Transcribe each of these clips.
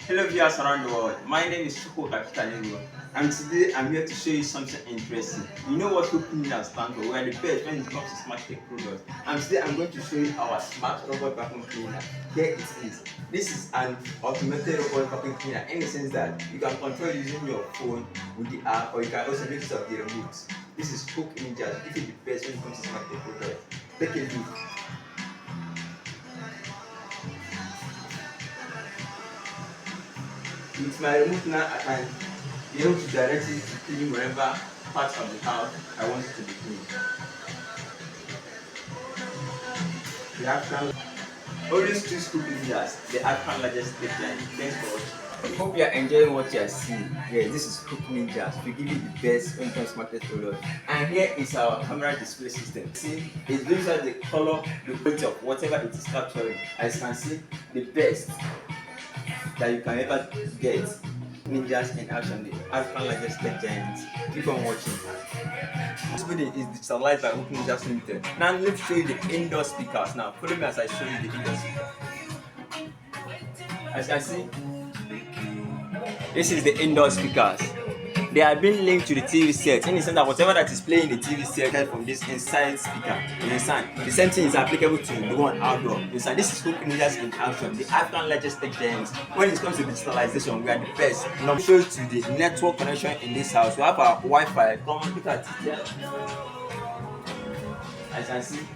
Hello viewers around the world, my name is Chuko Kapitalego and today I'm here to show you something interesting. You know what Hookninjas stands for? We are the best when it comes to smart tech products, and today I'm going to show you our smart robot vacuum cleaner. Here it is. This is an automated robot vacuum cleaner in the sense that you can control using your phone with the app, or you can also make use of the remote. This is Hookninjas. This is the best when it comes to smart tech products. Take a look. With my remote now, I can be able to direct it to clean wherever part of the house I want it to be clean. The African always choose Hookninjas, the African largest tech giant. Thanks for watching. Hope you are enjoying what you are seeing. Yeah, this is Hookninjas. We give you the best when it comes to market product. And here is our camera display system. See, it looks at the color, the quality of whatever it is capturing. As you can see, the best that you can ever get. Ninjas in action, the African largest tech giants. Keep on watching. This video is digitalized by Hookninjas Limited. Now let's show you the indoor speakers. Now follow me as I show you the indoor speakers. As you can see, this is the indoor speakers. They are being linked to the TV set in the sense that whatever that is playing the TV set comes from this inside speaker. You understand? The same thing is applicable to the one outdoor. You understand? This is Hookninjas in action, the African largest tech giants. When it comes to digitalization, we are the best. Now show you to the network connection in this house. We have our Wi-Fi. Come on, look at it here. As you can see,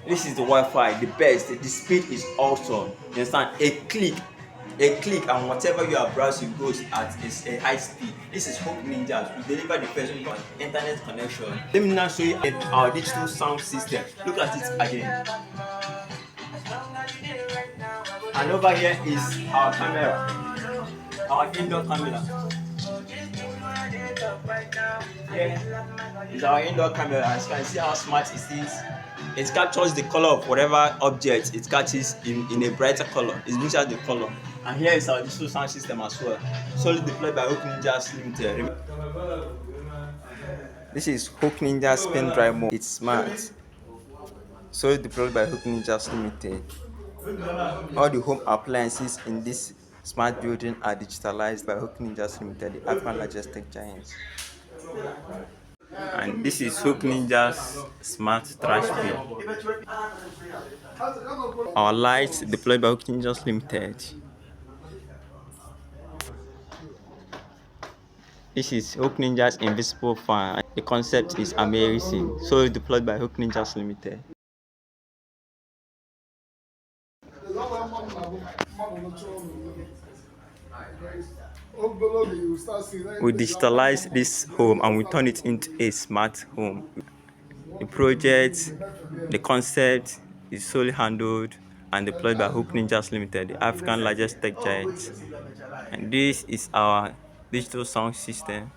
this is the Wi-Fi, the best. The speed is awesome. You understand? A click and whatever you are browsing goes at a high speed. This is Hookninjas. We deliver the best on internet connection. Let me now show you our digital sound system. Look at it again. And over here is our camera, our indoor camera. Here is our indoor camera. As you can see how smart it is. It captures the color of whatever object it catches in a brighter color. It looks at the color. And here is our digital sound system as well. Solely deployed by Hookninjas Limited. This is Hookninjas pen dry mode. It's smart. Solely deployed by Hookninjas Limited. All the home appliances in this smart building are digitalized by Hookninjas Limited, the African largest tech giants. And this is Hookninjas smart trash bin. Our lights deployed by Hookninjas Limited. This is Hookninjas invisible fan. The concept is amazing. So deployed by Hookninjas Limited. We digitalize this home and we turn it into a smart home. The project, the concept is solely handled and deployed by Hookninjas Limited, the African largest tech giant. And this is our digital sound system.